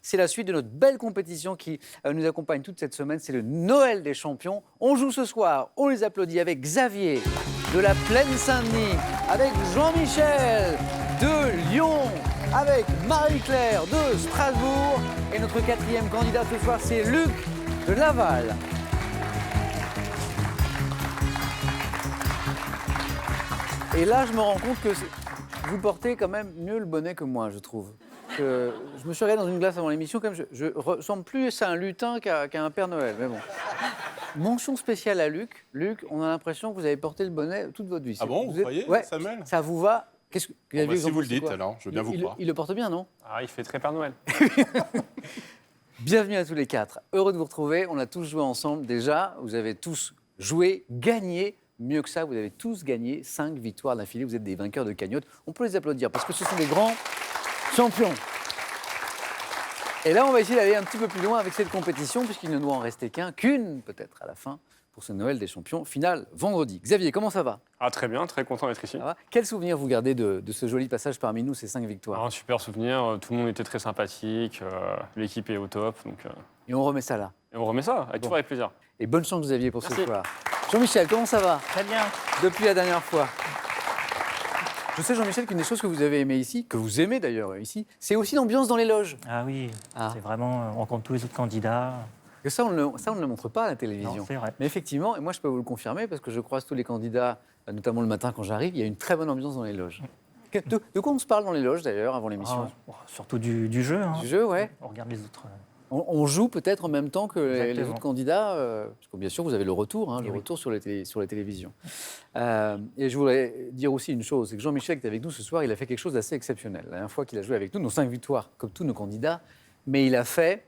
C'est la suite de notre belle compétition qui nous accompagne toute cette semaine. C'est le Noël des champions. On joue ce soir, on les applaudit avec Xavier de la Plaine Saint-Denis, avec Jean-Michel de Lyon, avec Marie-Claire de Strasbourg. Et notre quatrième candidat ce soir, c'est Luc de Laval. Et là, je me rends compte que vous portez quand même mieux le bonnet que moi, je trouve. Je me suis regardé dans une glace avant l'émission, comme je ressemble plus à un lutin qu'à un Père Noël, mais bon. Mention spéciale à Luc. Luc, on a l'impression que vous avez porté le bonnet toute votre vie. Ah bon, vous croyez, ouais, Samuel? Ça vous va? Qu'est-ce que Si vous le dites, alors, je veux bien vous croire. Il le porte bien, non? Ah, il fait très Père Noël. Bienvenue à tous les quatre. Heureux de vous retrouver. On a tous joué ensemble déjà. Vous avez tous joué, gagné. Mieux que ça, vous avez tous gagné 5 victoires d'affilée. Vous êtes des vainqueurs de cagnotte. On peut les applaudir parce que ce sont des grands champions. Et là, on va essayer d'aller un petit peu plus loin avec cette compétition puisqu'il ne doit en rester qu'une peut-être à la fin pour ce Noël des champions. Finale vendredi. Xavier, comment ça va? Ah, très bien, très content d'être ici. Ça va? Quel souvenir vous gardez de ce joli passage parmi nous, ces 5 victoires? Un super souvenir, tout le monde était très sympathique, l'équipe est au top. Donc, Et on remet ça là. et on remet ça, toujours avec plaisir. Et bonne chance, Xavier, pour ce Merci. soir. Jean-Michel, comment ça va? Très bien. Depuis la dernière fois. Je sais, Jean-Michel, qu'une des choses que vous avez aimées ici, que vous aimez d'ailleurs ici, c'est aussi l'ambiance dans les loges. Ah oui, Ah. c'est vraiment, on rencontre tous les autres candidats. Que ça, on ne le montre pas à la télévision. Non, c'est vrai. Mais effectivement, et moi je peux vous le confirmer, parce que je croise tous les candidats, notamment le matin quand j'arrive, il y a une très bonne ambiance dans les loges. De quoi on se parle dans les loges d'ailleurs, avant l'émission? Surtout du jeu. Hein. Du jeu, ouais. On regarde les autres. On joue peut-être en même temps que les Exactement. autres candidats, parce que bien sûr, vous avez le retour, Et le oui. retour sur les télévisions. Et je voudrais dire aussi une chose, c'est que Jean-Michel qui est avec nous ce soir, il a fait quelque chose d'assez exceptionnel. La dernière fois qu'il a joué avec nous, nos 5 victoires, comme tous nos candidats, mais il a fait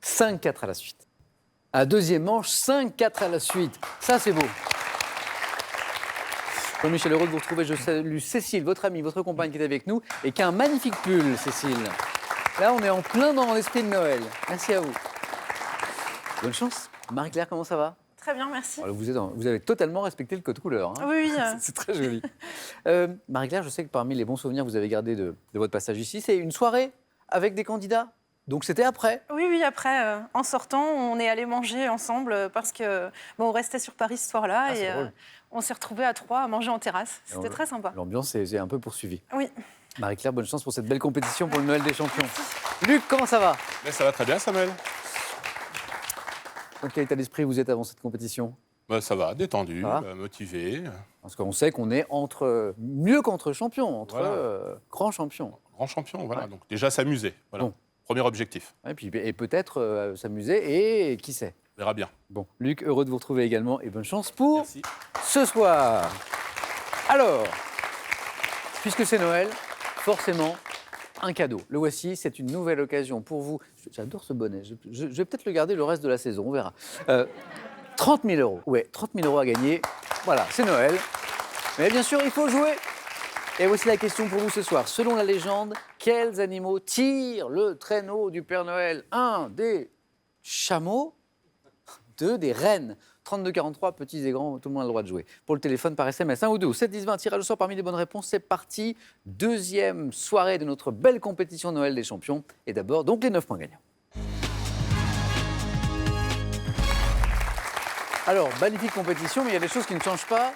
5-4 à la suite. À deuxième manche, 5-4 à la suite. Ça, c'est beau. Jean-Michel, heureux de vous retrouver. Je salue Cécile, votre amie, votre compagne qui est avec nous, et qui a un magnifique pull, Cécile. Là, on est en plein dans l'esprit de Noël. Merci à vous. Bonne chance. Marie-Claire, comment ça va? Très bien, merci. Alors, vous avez totalement respecté le code couleur. Hein. Oui, C'est très joli. Marie-Claire, je sais que parmi les bons souvenirs que vous avez gardés de votre passage ici, c'est une soirée avec des candidats. Donc c'était après. oui, après, en sortant, on est allé manger ensemble parce que on restait sur Paris ce soir-là Ah, c'est et drôle. on s'est retrouvés à 3 à manger en terrasse. C'était très sympa. L'ambiance est un peu poursuivie. Oui. Marie-Claire, bonne chance pour cette belle compétition pour le Noël des champions. Luc, comment ça va? Mais ça va très bien, Samuel. Dans quel état d'esprit vous êtes avant cette compétition? Ça va, détendu, Ça va motivé. Parce qu'on sait qu'on est mieux qu'entre champions, entre Voilà. grands champions. Grand champion, voilà. Ouais. Donc déjà s'amuser, voilà. Bon. Premier objectif, Et peut-être s'amuser et qui sait. on verra bien. Bon, Luc, heureux de vous retrouver également et bonne chance pour Merci. ce soir. Alors, puisque c'est Noël, forcément, un cadeau. Le voici, c'est une nouvelle occasion pour vous. J'adore ce bonnet, je vais peut-être le garder le reste de la saison, on verra. 30 000 €, ouais, 30 000 € à gagner. Voilà, c'est Noël. Mais bien sûr, il faut jouer. Et voici la question pour vous ce soir. Selon la légende, quels animaux tirent le traîneau du Père Noël? 1, des chameaux. 2, des rennes. 32-43, petits et grands, tout le monde a le droit de jouer. Pour le téléphone par SMS, 1 ou 2 ou 7 10 20, tirage au sort parmi les bonnes réponses. C'est parti. Deuxième soirée de notre belle compétition Noël des champions. Et d'abord, donc, les 9 points gagnants. Alors, magnifique compétition, mais il y a des choses qui ne changent pas.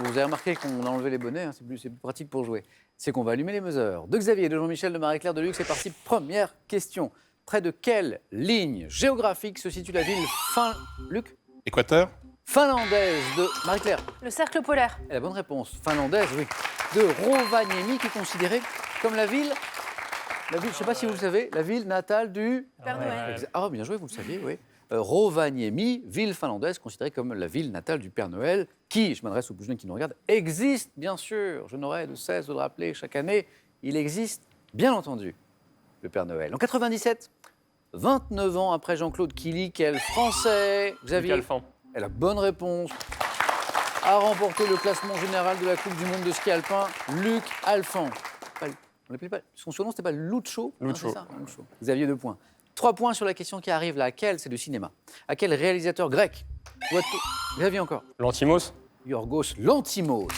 Vous avez remarqué qu'on a enlevé les bonnets, hein, c'est plus pratique pour jouer. C'est qu'on va allumer les buzzers. De Xavier, de Jean-Michel, de Marie-Claire, de Luc, c'est parti. Première question. Près de quelle ligne géographique se situe la ville Luc Équateur? finlandaise de Marie-Claire? Le cercle polaire. Et la bonne réponse, finlandaise, oui. De Rovaniemi, qui est considérée comme la ville, je ne sais pas si vous le savez, la ville natale du... Père Noël. Ah, bien joué, vous le saviez, oui. Rovaniemi, ville finlandaise considérée comme la ville natale du Père Noël, qui, je m'adresse aux plus jeunes qui nous regardent, existe bien sûr. Je n'aurai de cesse de le rappeler chaque année, il existe bien entendu le Père Noël. En 97, 29 ans après Jean-Claude Killy, quel Français, Xavier, Alphand. et la bonne réponse, a remporté le classement général de la Coupe du Monde de ski alpin, Luc Alphand. On l'appelait pas, son surnom, c'était pas Lucho? Lucho. C'est ça, Lucho. Xavier, 2 points. 3 points sur la question qui arrive là. À quel? C'est du cinéma. À quel réalisateur grec doit-on... Xavier encore. Lantimos. Yorgos Lanthimos.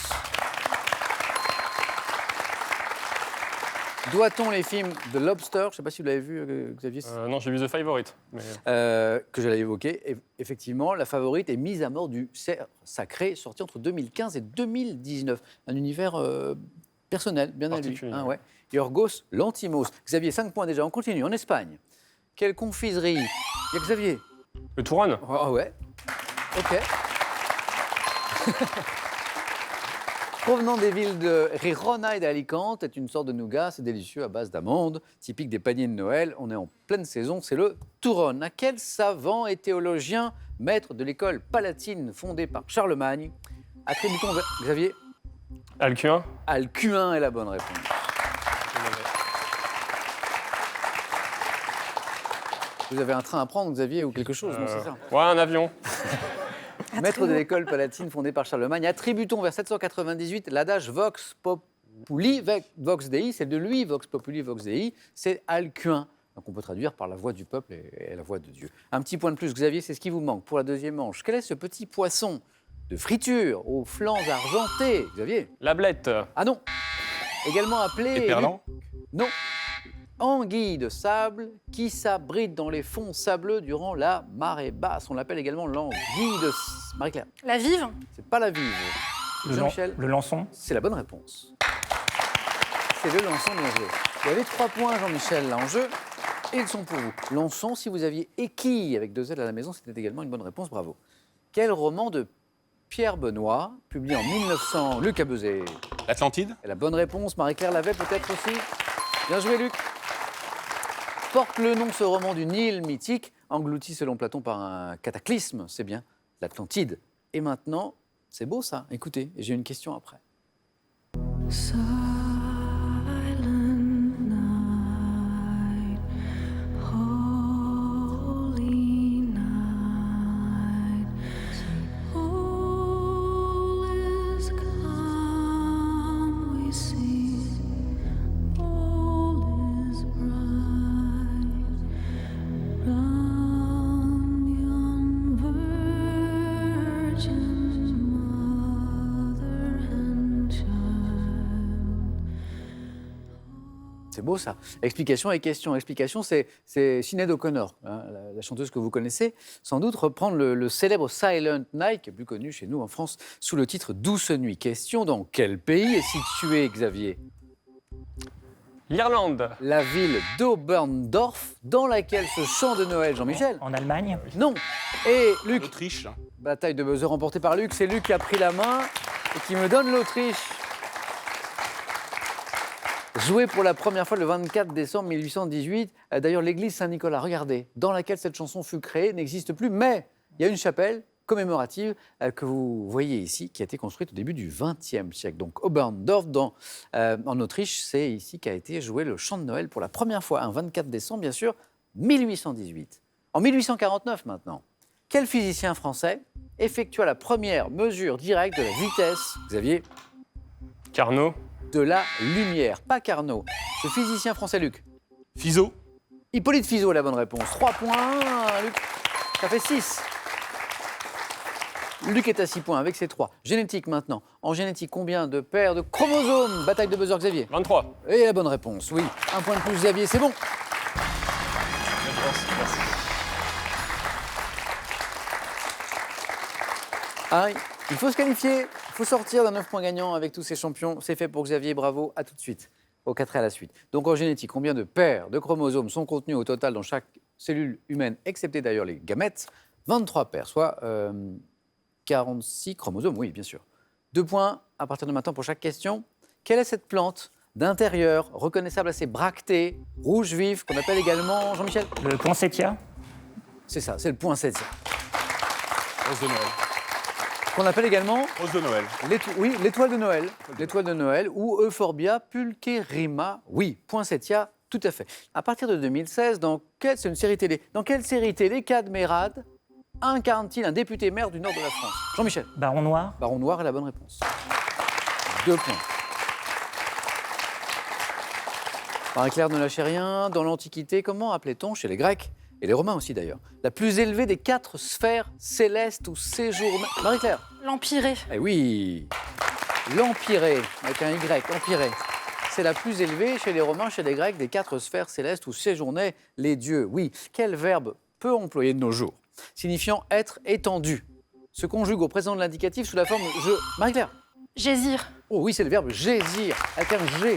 Doit-on les films de Lobster, je ne sais pas si vous l'avez vu, Xavier, Non, j'ai vu The Favorite. Mais... que j'allais évoquer. Et effectivement, la favorite est Mise à mort du cerf sacré, sorti entre 2015 et 2019. Un univers personnel, bien à lui. Particulier. Hein, ouais. Yorgos Lanthimos. Xavier, 5 points déjà. On continue. En Espagne. Quelle confiserie? Il y a Xavier. Le Touran. Ah ouais. Ok. Provenant des villes de Girona et d'Alicante, est une sorte de nougat, c'est délicieux à base d'amandes, typique des paniers de Noël. On est en pleine saison, c'est le Touron. À quel savant et théologien, maître de l'école palatine fondée par Charlemagne, attribue-t-on, Xavier? Alcuin. Alcuin est la bonne réponse. Vous avez un train à prendre, Xavier, ou quelque chose, non, c'est ça? Ouais, un avion. Maître de l'école palatine fondée par Charlemagne, attribue-t-on vers 798 l'adage Vox Populi Vox Dei, c'est de lui, Vox Populi Vox Dei, c'est Alcuin. Donc on peut traduire par la voix du peuple et la voix de Dieu. Un petit point de plus, Xavier, c'est ce qui vous manque pour la deuxième manche. Quel est ce petit poisson de friture aux flancs argentés, Xavier? La blette. Ah non. Également appelé... Éperlant. Non. Anguille de sable qui s'abrite dans les fonds sableux durant la marée basse. On l'appelle également l'anguille de... Marie-Claire, La vive. c'est pas la vive. Jean-Michel, Le lançon. c'est la bonne réponse. C'est le lançon bien joué. Il y avait 3 points, Jean-Michel, là en jeu. Et ils sont pour vous. Lançon, si vous aviez équille avec 2 L à la maison, c'était également une bonne réponse, bravo. Quel roman de Pierre Benoît, publié en 1900, Luc a buzzé. L'Atlantide. Et la bonne réponse, Marie-Claire l'avait peut-être aussi. Bien joué, Luc. Porte le nom, ce roman, d'une île mythique, engloutie selon Platon par un cataclysme, c'est bien, l'Atlantide. Et maintenant, c'est beau ça, écoutez, et j'ai une question après. Silent night, holy night, all is calm, we see, all is bright, round yon virgin mother and child. C'est beau ça. Explication et question. Explication, c'est Sinéad O'Connor, hein, la chanteuse que vous connaissez, sans doute reprendre le célèbre Silent Night, qui est plus connu chez nous en France, sous le titre Douce Nuit. Question, dans quel pays est situé, Xavier? L'Irlande. La ville d'Oberndorf, dans laquelle ce chant de Noël, Jean-Michel? En Allemagne. Non. Et Luc, L'Autriche. bataille de buzzer remportée par Luc, c'est Luc qui a pris la main et qui me donne l'Autriche. Joué pour la première fois le 24 décembre 1818, d'ailleurs l'église Saint-Nicolas, regardez, dans laquelle cette chanson fut créée, n'existe plus, mais il y a une chapelle commémorative que vous voyez ici, qui a été construite au début du XXe siècle. Donc Oberndorf, en Autriche, c'est ici qu'a été joué le chant de Noël pour la première fois, un 24 décembre, bien sûr, 1818. En 1849 maintenant, quel physicien français effectua la première mesure directe de la vitesse, Xavier, Carnot. de la lumière? Pas Carnot. Ce physicien français, Luc. Fizeau. Hippolyte Fizeau, la bonne réponse. 3 points, Luc. Ça fait 6. Luc est à 6 points avec ses 3. Génétique maintenant. En génétique, combien de paires de chromosomes? Bataille de buzzer, Xavier. 23. Et la bonne réponse, oui. 1 point de plus, Xavier, c'est bon. Ah, il faut se qualifier, il faut sortir d'un 9 points gagnant avec tous ces champions. C'est fait pour Xavier, bravo, à tout de suite. Au 4 à la suite. Donc en génétique, combien de paires de chromosomes sont contenus au total dans chaque cellule humaine, excepté d'ailleurs les gamètes? 23 paires, soit 46 chromosomes, oui, bien sûr. 2 points à partir de maintenant pour chaque question. Quelle est cette plante d'intérieur, reconnaissable à ses bractées, rouge vif, qu'on appelle également, Jean-Michel? Le poinsettia. C'est ça, c'est le poinsettia. Rose de Noël. Qu'on appelle également Rose de Noël. oui, l'étoile de Noël. L'étoile de Noël ou Euphorbia pulcherrima. Oui, poinsettia, tout à fait. À partir de 2016, c'est une série télé. Dans quelle série télé Cadmerade incarne-t-il un député maire du nord de la France? Jean-Michel. Baron noir. Baron noir est la bonne réponse. 2 points. Marie-Claire, ne lâchez rien. Dans l'Antiquité, comment appelait-on chez les Grecs, et les Romains aussi d'ailleurs, la plus élevée des 4 sphères célestes où séjournent... Marie-Claire. L'empiré. Eh oui, l'empiré, avec un Y, empiré. c'est la plus élevée chez les Romains, chez les Grecs, des 4 sphères célestes où séjournaient les dieux. Oui, quel verbe peu employé de nos jours, signifiant être étendu, se conjugue au présent de l'indicatif sous la forme je. Marie-Claire. Gésir. Oh oui, c'est le verbe gésir, alterne G.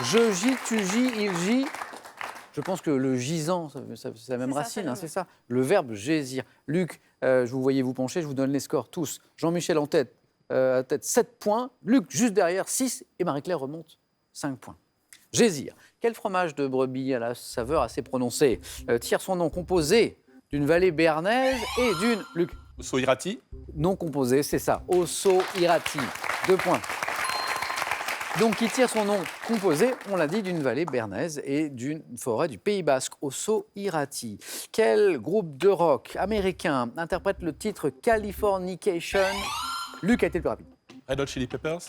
Je gis, tu gis, il git. Je pense que le gisant, c'est la même C'est ça, racine, c'est hein, le c'est ça. Le verbe gésir. Luc, je vous voyais vous pencher, je vous donne les scores tous. Jean-Michel en tête, à tête 7 points. Luc juste derrière 6 et Marie-Claire remonte 5 points. Gésir. Quel fromage de brebis à la saveur assez prononcée tire son nom composé d'une vallée béarnaise et d'une. Luc, Osso Irati. non composé, c'est ça. Osso Irati. 2 points. Donc, qui tire son nom composé, on l'a dit, d'une vallée bernaise et d'une forêt du Pays Basque, Osso Irati. Quel groupe de rock américain interprète le titre Californication? Luc a été le plus rapide. Red Hot Chili Peppers.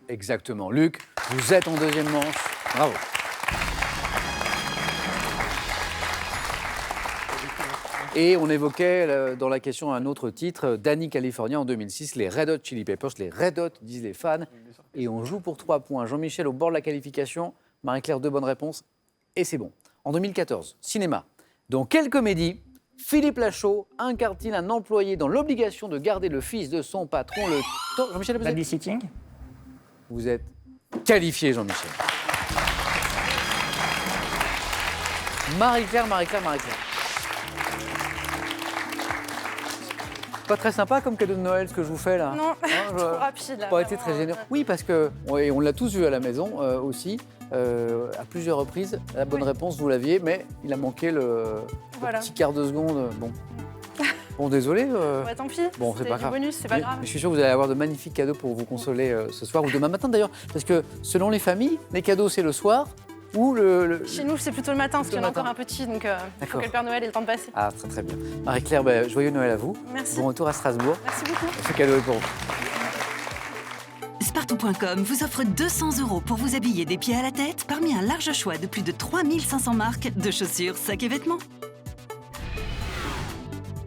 Exactement. Luc, vous êtes en deuxième manche. Bravo. Et on évoquait dans la question un autre titre, Danny California en 2006, les Red Hot Chili Peppers, les Red Hot disent les fans. Et on joue pour 3 points. Jean-Michel au bord de la qualification, Marie-Claire 2 bonnes réponses et c'est bon. En 2014, cinéma. Dans quelle comédie Philippe Lachaud incarne-t-il un employé dans l'obligation de garder le fils de son patron le temps. Jean-Michel, Babysitting. vous êtes qualifié, Jean-Michel. Marie-Claire. Pas très sympa comme cadeau de Noël ce que je vous fais là. Non, Hein, trop rapide. Là, pas été vraiment, très généreux. Oui, parce que et on l'a tous vu à la maison aussi, à plusieurs reprises. La bonne Oui. réponse, vous l'aviez, mais il a manqué le Voilà. petit quart de seconde. Bon, désolé. Ouais, tant pis. Bon, c'est C'était pas du grave. bonus, c'est pas grave. Mais je suis sûr que vous allez avoir de magnifiques cadeaux pour vous consoler ce soir ou demain matin d'ailleurs. Parce que selon les familles, les cadeaux c'est le soir ou le. Chez nous, c'est plutôt le matin, parce qu'il y en a Plutôt le encore un petit, donc il faut D'accord. que le Père Noël ait le temps de passer. Ah, très très bien. Marie-Claire, joyeux Noël à vous. Merci. Bon retour à Strasbourg. Merci beaucoup. Ce cadeau est pour vous. Spartou.com vous offre 200 € pour vous habiller des pieds à la tête parmi un large choix de plus de 3500 marques de chaussures, sacs et vêtements.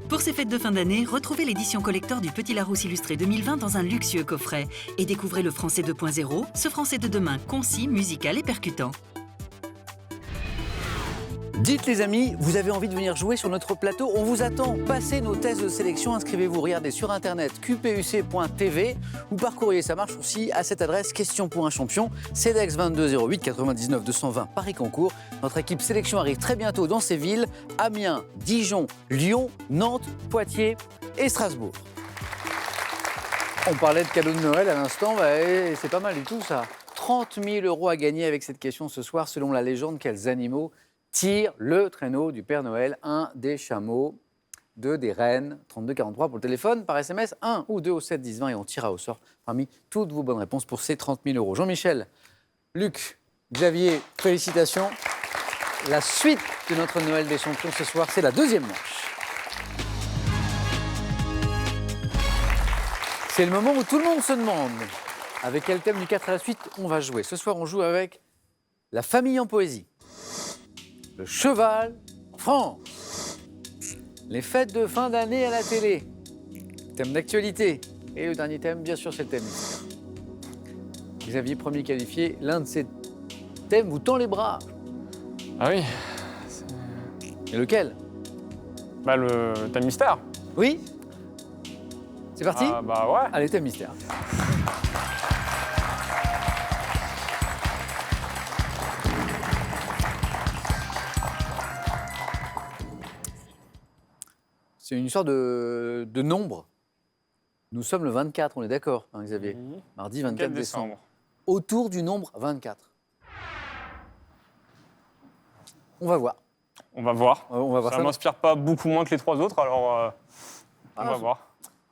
Pour ces fêtes de fin d'année, retrouvez l'édition collector du Petit Larousse illustré 2020 dans un luxueux coffret et découvrez le français 2.0, ce français de demain concis, musical et percutant. Dites les amis, vous avez envie de venir jouer sur notre plateau, on vous attend. Passez nos tests de sélection, inscrivez-vous, regardez sur internet qpuc.tv ou par courrier, ça marche aussi à cette adresse question pour un champion, CEDEX 22 08 99 220 Paris-Concours. Notre équipe sélection arrive très bientôt dans ces villes, Amiens, Dijon, Lyon, Nantes, Poitiers et Strasbourg. On parlait de cadeaux de Noël à l'instant, c'est pas mal du tout ça. 30 000 € à gagner avec cette question ce soir, selon la légende, quels animaux tire le traîneau du Père Noël, un des chameaux, deux des rennes, 3243 pour le téléphone, par SMS, 1 ou 2 au 7 10 20 et on tirera au sort parmi toutes vos bonnes réponses pour ces 30 000 €. Jean-Michel, Luc, Xavier, félicitations. La suite de notre Noël des champions ce soir, c'est la deuxième manche. C'est le moment où tout le monde se demande avec quel thème du 4 à la suite on va jouer. Ce soir, on joue avec la famille en poésie. Le cheval en France. Les fêtes de fin d'année à la télé. Thème d'actualité. Et le dernier thème, bien sûr, c'est le thème mystère. Xavier, premier qualifié, l'un de ces thèmes vous tend les bras. Ah oui, Et lequel? bah le thème mystère. Oui? C'est parti? Ah bah ouais. Allez, thème mystère. C'est une histoire de nombre. Nous sommes le 24, on est d'accord, hein, Xavier? Oui. Mardi 24 4 décembre. décembre. Autour du nombre 24. On va voir. On va voir. On va voir Ça ça. m'inspire pas beaucoup moins que les 3 autres, alors on Ah, va voir.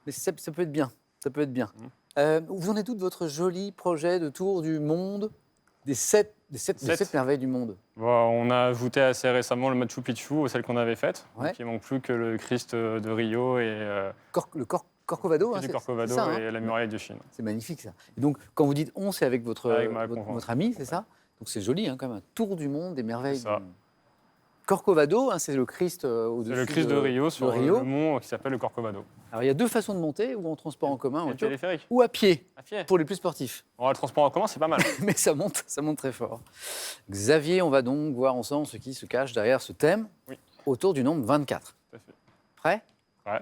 Mais ça peut être bien. Ça peut être bien. Vous en êtes où de votre joli projet de tour du monde des 7 merveilles du monde? Bon, on a ajouté assez récemment le Machu Picchu aux celles qu'on avait faites. Ouais. Donc, il ne manque plus que le Christ de Rio et Corcovado, hein, du c'est Corcovado ça, hein. et la muraille de Chine. C'est magnifique ça. Et donc, quand vous dites on, c'est avec votre Avec ma conjointe. ami, c'est ça? Donc c'est joli, hein, quand même, un tour du monde des merveilles C'est ça. du monde. Corcovado, hein, c'est le Christ au-dessus C'est le Christ de Rio sur Rio. le mont qui s'appelle le Corcovado. Alors, il y a deux façons de monter, ou en transport en commun, en Et voiture, téléphérique. ou à pied, À pied. pour les plus sportifs. Bon, le transport en commun, c'est pas mal. Mais ça monte très fort. Xavier, on va donc voir ensemble ce qui se cache derrière ce thème, Oui. autour du nombre 24. Tout à fait. Prêt? Ouais.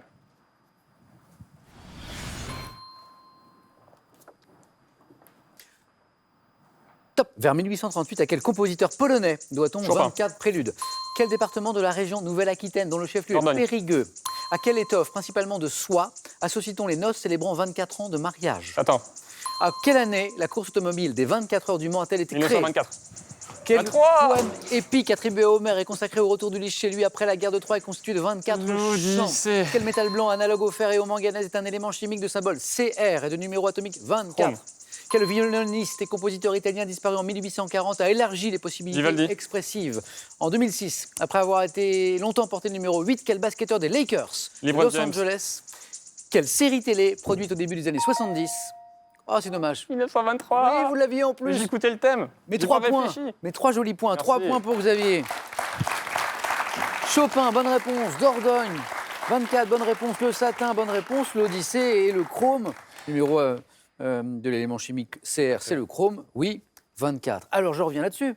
Top. Vers 1838, à quel compositeur polonais doit-on Chopin. 24 préludes? Quel département de la région Nouvelle-Aquitaine, dont le chef-lieu est Dordogne. Périgueux? À quelle étoffe, principalement de soie, associe-t-on les noces célébrant 24 ans de mariage? Attends, À quelle année la course automobile des 24 heures du Mans a-t-elle été créée? 1924. Quel 23. poème épique attribué à Homère et consacré au retour d'Ulysse chez lui après la guerre de Troie est constitué de 24 chants? L'Odyssée. Quel métal blanc analogue au fer et au manganèse est un élément chimique de symbole CR et de numéro atomique 24? Chrome. Quel violoniste et compositeur italien disparu en 1840 a élargi les possibilités Vivaldi. expressives? En 2006, après avoir été longtemps porté numéro 8, quel basketteur des Lakers de LeBron Los James. Angeles? Quelle série télé produite au début des années 70? Oh, c'est dommage. 1923. Oui, vous l'aviez en plus. J'écoutais le thème. Mais J'ai 3 pas points. réfléchi. Mais 3 jolis points. Merci. 3 points pour Xavier. Chopin, bonne réponse. Dordogne, 24, bonne réponse. Le satin, bonne réponse. L'Odyssée et le chrome, numéro de l'élément chimique CR, c'est le chrome. Oui, 24. Alors, je reviens là-dessus.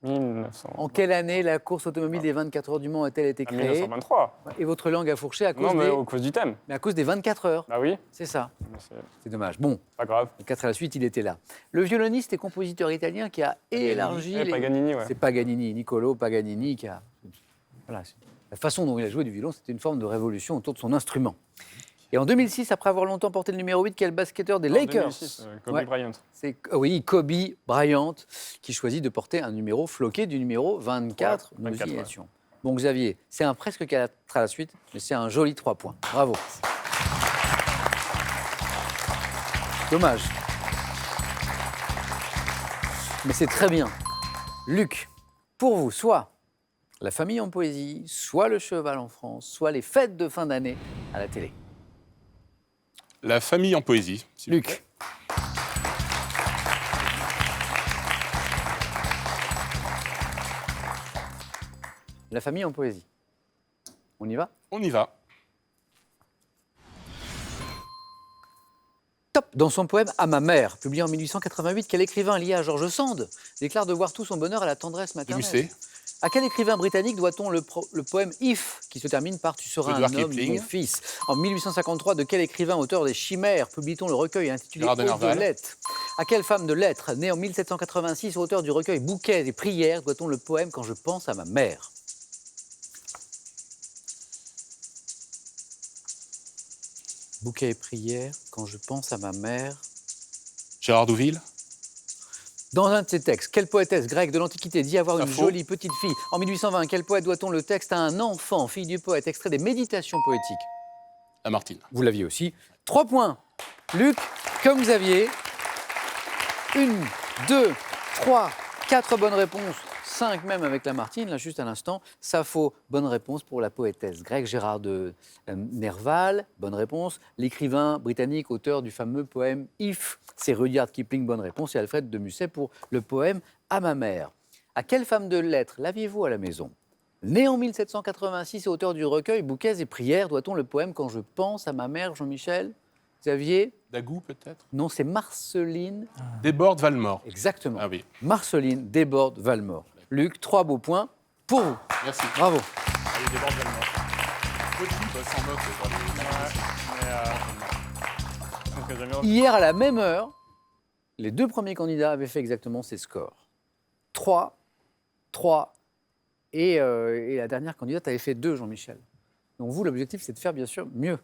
1900. En quelle année la course automobile des 24 heures du Mans a-t-elle été Ah, créée? 1923. Et votre langue a fourché à cause, Non, mais des... à cause du thème. mais à cause des 24 heures. Bah oui. C'est ça. Mais c'est C'est dommage. Bon, pas grave. 4 à la suite, il était là. Le violoniste et compositeur italien qui a élargi Ouais, Paganini, ouais. C'est Paganini, Niccolo Paganini qui a... Voilà, la façon dont il a joué du violon, c'était une forme de révolution autour de son instrument. Et en 2006, après avoir longtemps porté le numéro 8, quel basketteur des En Lakers? 2006, Kobe Ouais. Bryant. C'est oui, Kobe Bryant, qui choisit de porter un numéro floqué du numéro 24. Ouais, 24, Nomination. Bon, Xavier, c'est un presque 4 à la suite, mais c'est un joli 3 points. Bravo. Dommage. Mais c'est très bien. Luc, pour vous, soit la famille en poésie, soit le cheval en France, soit les fêtes de fin d'année à la télé. La famille en poésie. s'il vous plaît. Luc. La famille en poésie. On y va? On y va. Top. Dans son poème « À ma mère », publié en 1888, quel écrivain lié à George Sand déclare devoir tout son bonheur à la tendresse De maternelle? Musset. À quel écrivain britannique doit-on le poème « If » qui se termine par « Tu seras Rudyard un homme, Kipling. mon fils ». En 1853, de quel écrivain, auteur des Chimères, publie-t-on le recueil intitulé Gérard de Ode de Nerval. lettres? À quelle femme de lettres, née en 1786, auteur du recueil Bouquets et prières, doit-on le poème « Quand je pense à ma mère » Bouquets et prières, quand je pense à ma mère. Gérard Douville. Dans un de ses textes, quelle poétesse grecque de l'Antiquité dit avoir une Sappho. jolie petite fille? En 1820, quel poète doit-on le texte à un enfant, fille du poète, extrait des Méditations poétiques? Lamartine. Vous l'aviez aussi. 3 points. Luc, comme Xavier. 1, 2, 3, 4 bonnes réponses. 5 même avec Lamartine, là juste à l'instant. Sappho, bonne réponse pour la poétesse grecque. Gérard de Nerval, bonne réponse. L'écrivain britannique, auteur du fameux poème If, c'est Rudyard Kipling, bonne réponse. Et Alfred de Musset pour le poème À ma mère. À quelle femme de lettres l'aviez-vous à la maison? Né en 1786 et auteur du recueil Bouquets et prières, doit-on le poème Quand je pense à ma mère, Jean-Michel? Xavier? Dagou, peut-être. Non, c'est Marceline. Desbordes Valmore. Exactement. Ah oui. Marceline Desbordes Valmore. Luc, 3 beaux points pour vous. Merci. Bravo. Allez, Desbordes Valmore. Petit, s'en moque. Donc, jamais Hier, à la même heure, les 2 premiers candidats avaient fait exactement ces scores. 3, 3, et la dernière candidate avait fait 2, Jean-Michel. Donc vous, l'objectif, c'est de faire bien sûr mieux.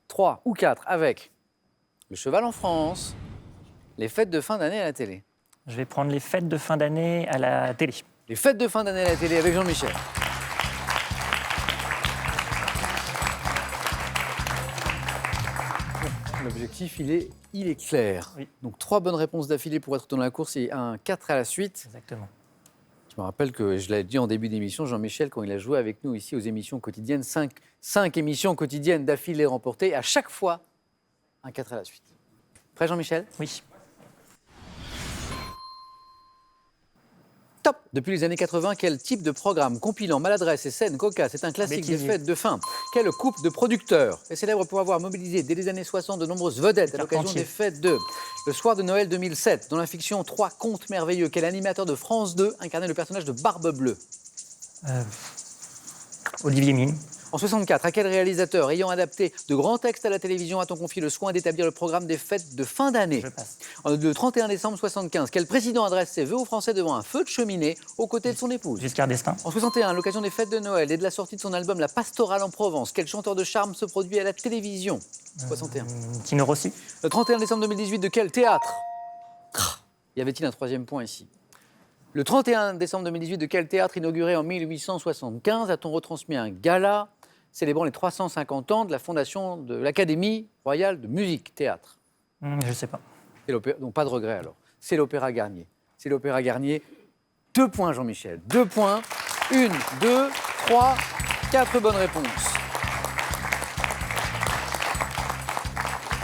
3 ou 4 avec le cheval en France, les fêtes de fin d'année à la télé. Je vais prendre les fêtes de fin d'année à la télé. Les fêtes de fin d'année à la télé avec Jean-Michel. L'objectif, il est clair. Oui. Donc 3 bonnes réponses d'affilée pour être dans la course et un 4 à la suite. Exactement. Je me rappelle que je l'ai dit en début d'émission, Jean-Michel, quand il a joué avec nous ici aux émissions quotidiennes, 5 émissions quotidiennes d'affilée remportées, à chaque fois, un 4 à la suite. Prêt, Jean-Michel? Oui. Top. Depuis les années 80, quel type de programme compilant maladresse et scènes cocasses est un classique des Bêtisier. fêtes de fin? Quel couple de producteurs est célèbre pour avoir mobilisé dès les années 60 de nombreuses vedettes à l'occasion Carpentier. des fêtes de Le soir de Noël 2007, dans la fiction 3 contes merveilleux, quel animateur de France 2 incarnait le personnage de Barbe Bleue? Olivier Mine. En 64, à quel réalisateur ayant adapté de grands textes à la télévision a-t-on confié le soin d'établir le programme des fêtes de fin d'année? Je passe. Le 31 décembre 75, quel président adresse ses vœux aux Français devant un feu de cheminée aux côtés de son épouse? Giscard d'Estaing. En 61, à l'occasion des fêtes de Noël et de la sortie de son album La Pastorale en Provence, quel chanteur de charme se produit à la télévision? 61. Tino Rossi. Le 31 décembre 2018, de quel théâtre? Y avait-il un troisième point ici? Le 31 décembre 2018, de quel théâtre inauguré en 1875 a-t-on retransmis un gala célébrant les 350 ans de la fondation de l'Académie royale de musique théâtre? Je sais pas. C'est l'opéra, donc pas de regret alors. C'est l'Opéra Garnier. C'est l'Opéra Garnier. 2 points Jean-Michel. 2 points. 1, 2, 3, 4 bonnes réponses.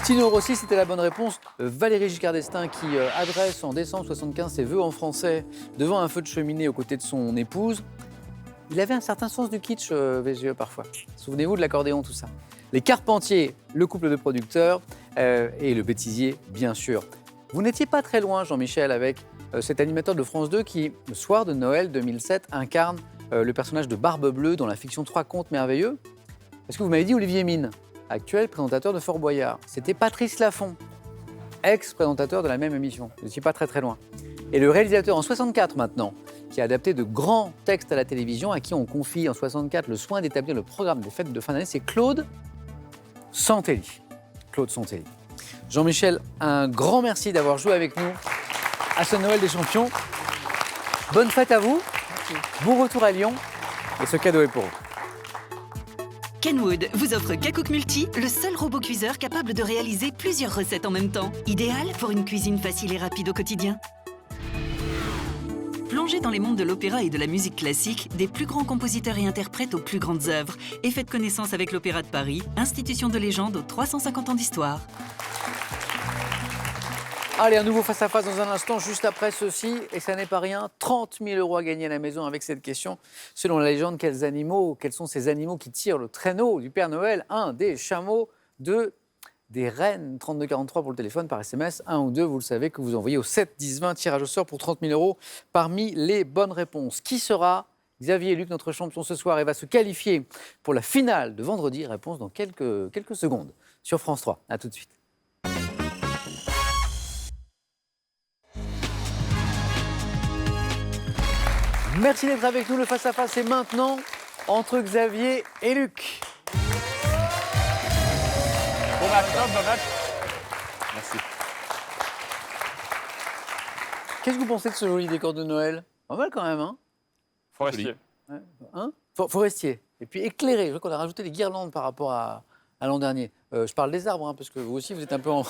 Tino Rossi, c'était la bonne réponse. Valéry Giscard d'Estaing qui adresse en décembre 75 ses vœux en français devant un feu de cheminée aux côtés de son épouse. Il avait un certain sens du kitsch, VGE, parfois. Souvenez-vous de l'accordéon, tout ça. Les Carpentiers, le couple de producteurs, et le bêtisier, bien sûr. Vous n'étiez pas très loin, Jean-Michel, avec cet animateur de France 2 qui, le soir de Noël 2007, incarne le personnage de Barbe Bleue dans la fiction 3 contes merveilleux. Parce que vous m'avez dit Olivier Mine, actuel présentateur de Fort Boyard. C'était Patrice Laffont, ex-présentateur de la même émission. Vous n'étiez pas très très loin. Et le réalisateur en 64 maintenant, qui a adapté de grands textes à la télévision, à qui on confie en 64 le soin d'établir le programme des fêtes de fin d'année, c'est Claude Santelli. Claude Santelli. Jean-Michel, un grand merci d'avoir joué avec nous à ce Noël des champions. Bonne fête à vous. Bon retour à Lyon. Et ce cadeau est pour vous. Kenwood vous offre Kakook Multi, le seul robot cuiseur capable de réaliser plusieurs recettes en même temps. Idéal pour une cuisine facile et rapide au quotidien. Plongez dans les mondes de l'opéra et de la musique classique, des plus grands compositeurs et interprètes aux plus grandes œuvres, et faites connaissance avec l'Opéra de Paris, institution de légende aux 350 ans d'histoire. Allez, un nouveau face-à-face dans un instant, juste après ceci. Et ça n'est pas rien, 30 000 € à gagner à la maison avec cette question. Selon la légende, quels sont ces animaux qui tirent le traîneau du Père Noël? 1, des chameaux. 2, des rennes. 3243 pour le téléphone, par SMS. 1 ou 2, vous le savez, que vous envoyez au 7 10 20, tirage au sort pour 30 000 € parmi les bonnes réponses. Qui sera Xavier Luc, notre champion ce soir, et va se qualifier pour la finale de vendredi? Réponse dans quelques secondes sur France 3. A tout de suite. Merci d'être avec nous. Le face-à-face est maintenant entre Xavier et Luc. Bon match, bon match. Merci. Qu'est-ce que vous pensez de ce joli décor de Noël? Pas mal quand même, hein? Forestier. Hein? Forestier. Et puis éclairé. Je vois qu'on a rajouté des guirlandes par rapport à l'an dernier. Je parle des arbres, hein, parce que vous aussi, vous êtes un peu en...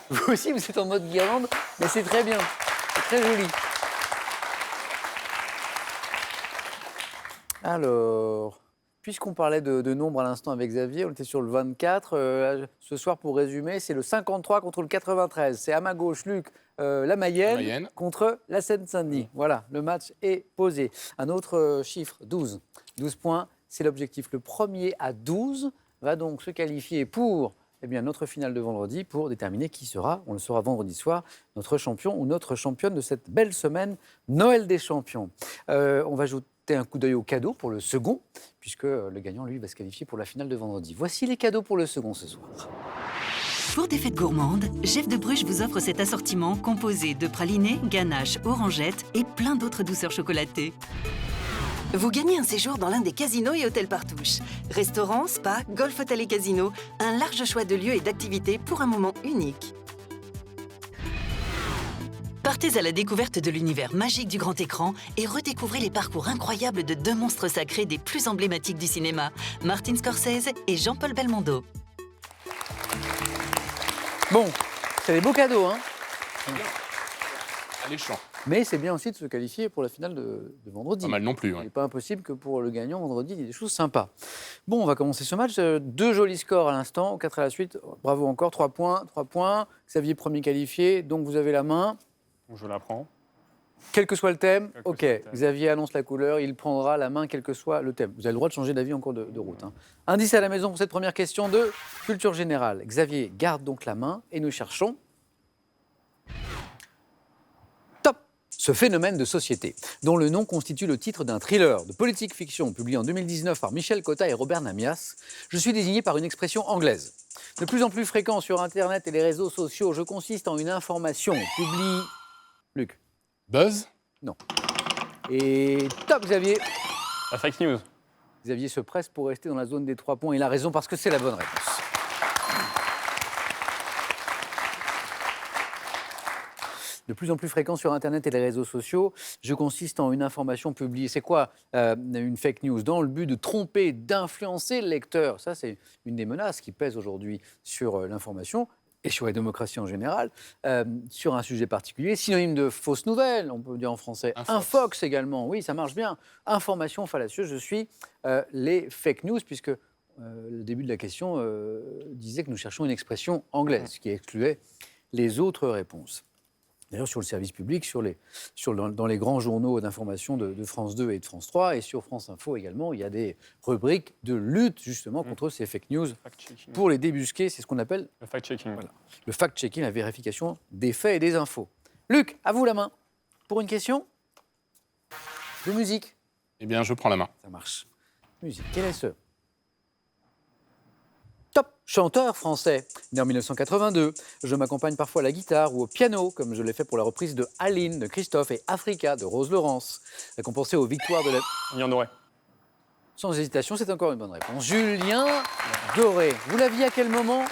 vous aussi, vous êtes en mode guirlande, mais c'est très bien. C'est très joli. Alors, puisqu'on parlait de nombres à l'instant avec Xavier, on était sur le 24. Ce soir, pour résumer, c'est le 53 contre le 93. C'est à ma gauche, Luc, la Mayenne contre la Seine-Saint-Denis. Voilà, le match est posé. Un autre chiffre, 12. 12 points, c'est l'objectif. Le premier à 12 va donc se qualifier pour notre finale de vendredi pour déterminer qui sera, on le saura vendredi soir, notre champion ou notre championne de cette belle semaine Noël des champions. On va ajouter un coup d'œil au cadeau pour le second, puisque le gagnant, lui, va se qualifier pour la finale de vendredi. Voici les cadeaux pour le second ce soir. Pour des fêtes gourmandes, Jeff de Bruges vous offre cet assortiment composé de pralinés, ganaches, orangettes et plein d'autres douceurs chocolatées. Vous gagnez un séjour dans l'un des casinos et hôtels Partouche. Restaurants, spa, golf hôtel et casino, un large choix de lieux et d'activités pour un moment unique. Partez à la découverte de l'univers magique du grand écran et redécouvrez les parcours incroyables de 2 monstres sacrés des plus emblématiques du cinéma, Martin Scorsese et Jean-Paul Belmondo. Bon, c'est des beaux cadeaux, hein, Alléchant. mais c'est bien aussi de se qualifier pour la finale de vendredi. Pas mal non plus. Il Ouais. n'est pas impossible que pour le gagnant, vendredi, il y ait des choses sympas. Bon, on va commencer ce match. 2 jolis scores à l'instant, 4 à la suite. Bravo encore, 3 points. 3 points. Xavier, premier qualifié, donc vous avez la main. Je la prends. Quel que soit le thème, Quel que ok, soit le thème. Xavier annonce la couleur, il prendra la main quel que soit le thème. Vous avez le droit de changer d'avis en cours de route. Hein. Indice à la maison pour cette première question de culture générale. Xavier garde donc la main et nous cherchons... Top. Ce phénomène de société, dont le nom constitue le titre d'un thriller de politique fiction publié en 2019 par Michel Cotta et Robert Namias, je suis désigné par une expression anglaise. De plus en plus fréquent sur Internet et les réseaux sociaux, je consiste en une information publiée... Luc. Buzz? Et top Xavier. La fake news. Xavier se presse pour rester dans la zone des 3 points. Il a raison parce que c'est la bonne réponse. De plus en plus fréquent sur Internet et les réseaux sociaux, je consiste en une information publiée. C'est quoi une fake news? Dans le but de tromper, d'influencer le lecteur. Ça, c'est une des menaces qui pèsent aujourd'hui sur l'information et sur la démocratie en général, sur un sujet particulier. Synonyme de fausse nouvelle, on peut dire en français. Infox également, oui, ça marche bien. Information fallacieuse, je suis les fake news, puisque le début de la question disait que nous cherchions une expression anglaise, qui excluait les autres réponses. D'ailleurs, sur le service public, dans les grands journaux d'information de France 2 et de France 3, et sur France Info également, il y a des rubriques de lutte justement contre ces fake news Fact-checking. pour les débusquer. C'est ce qu'on appelle Le fact-checking. Voilà. Le fact-checking, la vérification des faits et des infos. Luc, à vous la main. Pour une question de musique. Eh bien, je prends la main. Ça marche. Musique. Quel est ce top chanteur français? Né en 1982, je m'accompagne parfois à la guitare ou au piano, comme je l'ai fait pour la reprise de Aline de Christophe et Africa de Rose Laurence, récompensé aux victoires de la... Julien Doré. Sans hésitation, c'est encore une bonne réponse. Julien Doré. Vous l'aviez à quel moment?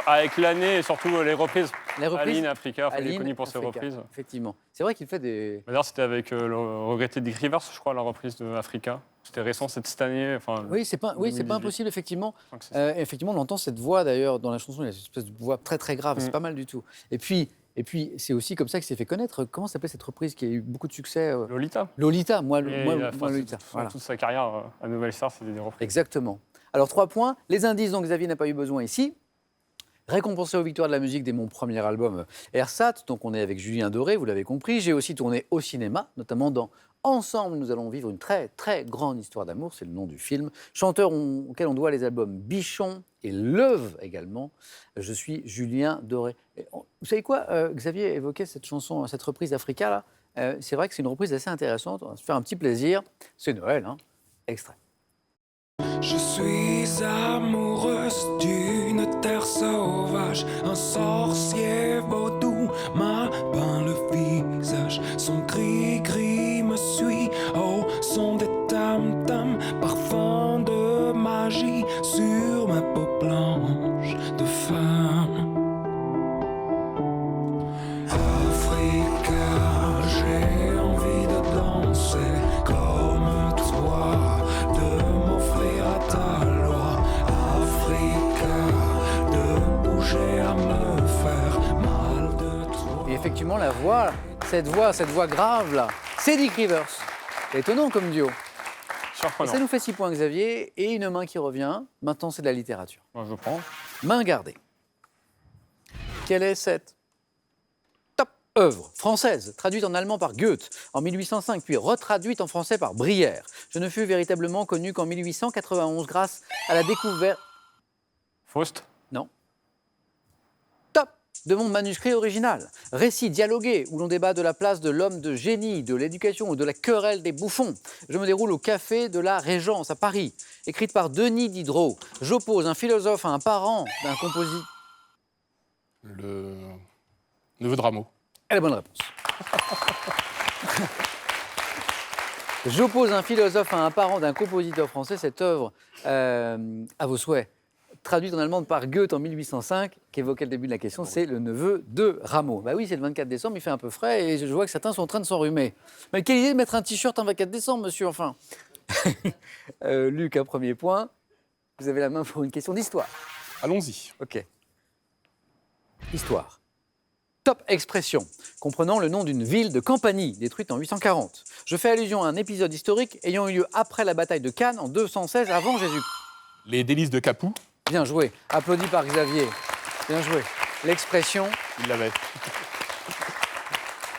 Avec l'année et surtout les reprises. Les reprises Aline, Africa, il est Aline, connu pour ses Africa, reprises. Effectivement. C'est vrai qu'il fait des... D'ailleurs, c'était avec le regretté Dick Rivers, je crois, la reprise de Africa. C'était récent, cette année. Enfin, Oui, c'est pas 2018. impossible, effectivement. Je crois que c'est ça. Effectivement, on entend cette voix, d'ailleurs, dans la chanson, il y a une espèce de voix très, très grave. C'est pas mal du tout. Et puis c'est aussi comme ça qu'il s'est fait connaître. Comment s'appelait cette reprise qui a eu beaucoup de succès Lolita. Lolita, moi Et il a fait Lolita. Voilà. toute sa carrière à Nouvelle Star, c'était des reprises. Exactement. Alors, 3 points. Les indices dont Xavier n'a pas eu besoin ici. Récompensé aux victoires de la musique dès mon premier album Ersat, donc on est avec Julien Doré, vous l'avez compris. J'ai aussi tourné au cinéma, notamment dans Ensemble, nous allons vivre une très, très grande histoire d'amour, c'est le nom du film. Chanteur auquel on doit les albums Bichon et Leuve également. Je suis Julien Doré. Et vous savez quoi, Xavier évoquait cette chanson, cette reprise d'Africa, là. C'est vrai que c'est une reprise assez intéressante, on va se faire un petit plaisir. C'est Noël, hein. Extrait. Je suis amoureuse d'une terre sauvage. Un sorcier vaudou m'a peint le visage. Son gris-gris me suit au son des tam-tams. Parfum de magie sur ma peau blanche de femme. Africa, j'ai envie de danser comme toi, de m'offrir à ta loi. Africa, de bouger à me faire mal de toi. Et effectivement, la voix, cette voix grave là, c'est Dick Rivers. C'est étonnant comme duo. Et Surprenant. ça nous fait 6 points, Xavier, et une main qui revient. Maintenant, c'est de la littérature. Moi, je prends. Main gardée. Quelle est cette top œuvre française, traduite en allemand par Goethe en 1805, puis retraduite en français par Brière? Je ne fus véritablement connu qu'en 1891 grâce à la découverte... Faust. Non. Top de mon manuscrit original. Récit dialogué où l'on débat de la place de l'homme de génie, de l'éducation ou de la querelle des bouffons. Je me déroule au café de la Régence à Paris. Écrite par Denis Diderot. J'oppose un philosophe à un parent d'un compositeur. Le neveu de Rameau. Elle est bonne réponse. J'oppose un philosophe à un parent d'un compositeur français. Cette œuvre, à vos souhaits, traduite en allemand par Goethe en 1805, qui évoquait le début de la question, c'est le neveu de Rameau. Bah oui, c'est le 24 décembre, il fait un peu frais et je vois que certains sont en train de s'enrhumer. Mais quelle idée de mettre un t-shirt un 24 décembre, monsieur, enfin. Luc, un premier point. Vous avez la main pour une question d'histoire. Allons-y. Ok. Histoire. Top expression, comprenant le nom d'une ville de Campanie, détruite en 840. Je fais allusion à un épisode historique ayant eu lieu après la bataille de Cannes en 216 avant Jésus. Les délices de Capoue. Bien joué. Applaudi par Xavier. Bien joué. L'expression, Il l'avait.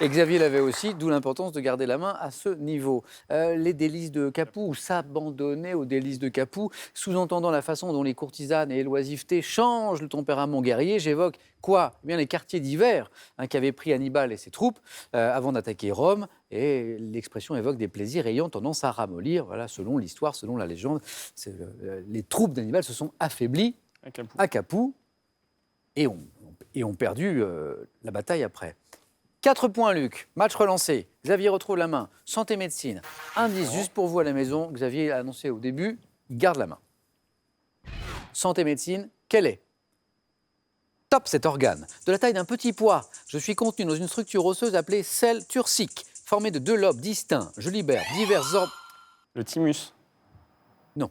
Et Xavier l'avait aussi, d'où l'importance de garder la main à ce niveau. Les délices de Capoue, ou s'abandonner aux délices de Capoue, sous-entendant la façon dont les courtisanes et l'oisiveté changent le tempérament guerrier, j'évoque quoi? Eh bien, les quartiers d'hiver qu'avaient pris Hannibal et ses troupes avant d'attaquer Rome. Et l'expression évoque des plaisirs ayant tendance à ramollir. Voilà, selon l'histoire, selon la légende, les troupes d'Hannibal se sont affaiblies à Capoue et ont perdu la bataille après. 4 points, Luc. Match relancé. Xavier retrouve la main. Santé médecine. Indice juste pour vous à la maison. Xavier a annoncé au début, il garde la main. Santé médecine, quel est? Top, cet organe. De la taille d'un petit pois. Je suis contenu dans une structure osseuse appelée selle turcique, formée de 2 lobes distincts. Je libère divers hormones. Le thymus. Non.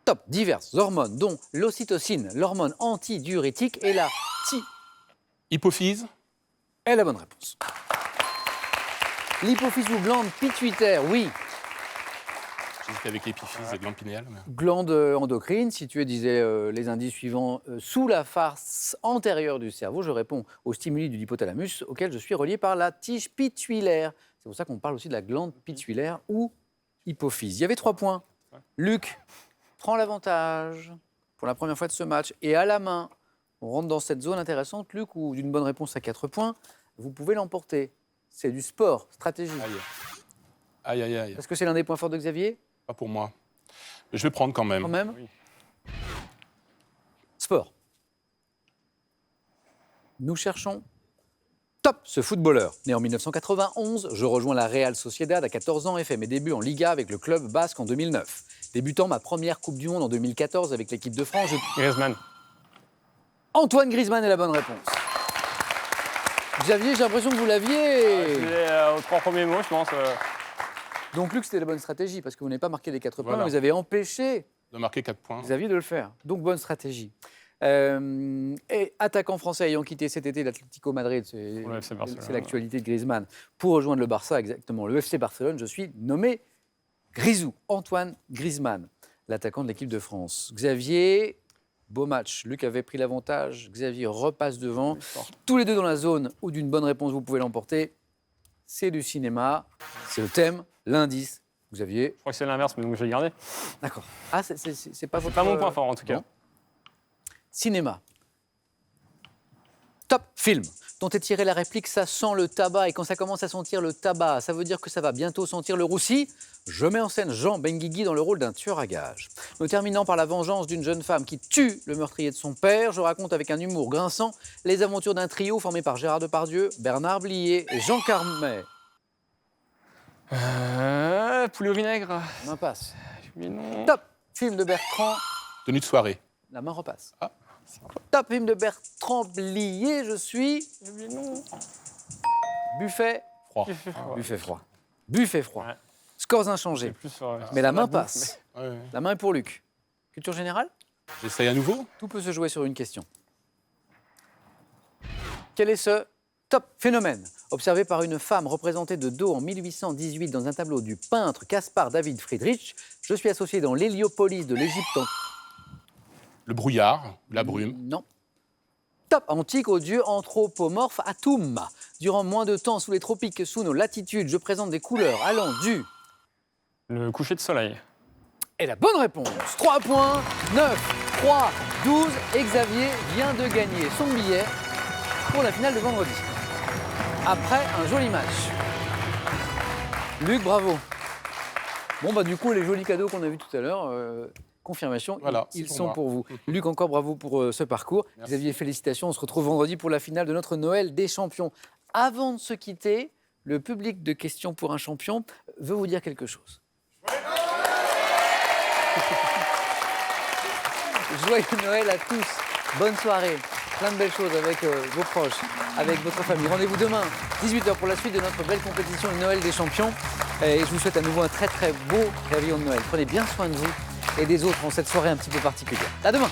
Top, diverses hormones, dont l'ocytocine, l'hormone antidiurétique, et la Hypophyse. est la bonne réponse. L'hypophyse ou glande pituitaire, oui. J'hésitais avec l'épiphyse et glande pinéale. mais- Glande endocrine, située, disaient les indices suivants, sous la face antérieure du cerveau. Je réponds aux stimuli du hypothalamus, auquel je suis relié par la tige pituitaire. C'est pour ça qu'on parle aussi de la glande pituitaire ou hypophyse. Il y avait 3 points. Luc prend l'avantage pour la première fois de ce match. Et à la main, on rentre dans cette zone intéressante, Luc, où d'une bonne réponse à 4 points, vous pouvez l'emporter. C'est du sport, stratégie. Aïe. Aïe, aïe, aïe. Est-ce que c'est l'un des points forts de Xavier? Pas pour moi. Mais je vais prendre quand même. Quand même. Oui. Sport. Nous cherchons Top, ce footballeur. Né en 1991, je rejoins la Real Sociedad à 14 ans et fais mes débuts en Liga avec le club basque en 2009. Débutant ma première Coupe du Monde en 2014 avec l'équipe de France, Griezmann. Antoine Griezmann est la bonne réponse. Xavier, j'ai l'impression que vous l'aviez. Aux 3 premiers mots, je pense. Donc Luc, c'était la bonne stratégie parce que vous n'avez pas marqué les 4 points, Voilà. mais vous avez empêché De marquer 4 points. Xavier de le faire. Donc bonne stratégie. Et attaquant français ayant quitté cet été l'Atlético Madrid, Pour le FC Barcelone. c'est l'actualité de Griezmann, pour rejoindre le Barça, exactement, le FC Barcelone, je suis nommé Grisou, Antoine Griezmann, l'attaquant de l'équipe de France. Xavier, beau match, Luc avait pris l'avantage, Xavier repasse devant, tous les deux dans la zone où d'une bonne réponse vous pouvez l'emporter. C'est du cinéma, c'est le thème, l'indice. Xavier. Je crois que c'est l'inverse, mais donc je vais garder. D'accord. Ah, c'est pas votre... C'est pas mon point fort en tout cas. Bon. Cinéma. Top film, dont est tirée la réplique « ça sent le tabac » et quand ça commence à sentir le tabac, ça veut dire que ça va bientôt sentir le roussi. Je mets en scène Jean Benguigui dans le rôle d'un tueur à gages. Me terminant par la vengeance d'une jeune femme qui tue le meurtrier de son père, je raconte avec un humour grinçant les aventures d'un trio formé par Gérard Depardieu, Bernard Blier et Jean Carmet. Poulet au vinaigre. Main passe. Mais non. Top film de Bertrand. Tenue de soirée. La main repasse. Ah. Top film de Bertrand Blier, je suis... Mais non. Buffet. Froid. Buffet froid. Buffet froid. Ouais. Scores C'est inchangés. plus sur, Mais la sur main bouffe, passe. Ouais. La main est pour Luc. Culture générale? J'essaye à nouveau. Tout peut se jouer sur une question. Quel est ce top phénomène observé par une femme représentée de dos en 1818 dans un tableau du peintre Caspar David Friedrich? Je suis associé dans l'Héliopolis de l'Égypte en... Le brouillard, la brume. Non. Top antique au dieu anthropomorphe Atum. Durant moins de temps sous les tropiques que sous nos latitudes, je présente des couleurs allant du... Le coucher de soleil. Et la bonne réponse, 3 points, 9, 3, 12. Et Xavier vient de gagner son billet pour la finale de vendredi. Après un joli match. Luc, bravo. Bon, bah du coup, les jolis cadeaux qu'on a vus tout à l'heure, confirmation, Voilà, ils c'est sont moi. pour vous. Luc, encore bravo pour ce parcours. Merci. Xavier, félicitations. On se retrouve vendredi pour la finale de notre Noël des champions. Avant de se quitter, le public de Questions pour un champion veut vous dire quelque chose. Joyeux Noël à tous. Bonne soirée. Plein de belles choses avec vos proches, avec votre famille. Rendez-vous demain, 18h, pour la suite de notre belle compétition de Noël des champions. Et je vous souhaite à nouveau un très très beau réveillon de Noël. Prenez bien soin de vous et des autres en cette soirée un petit peu particulière. À demain.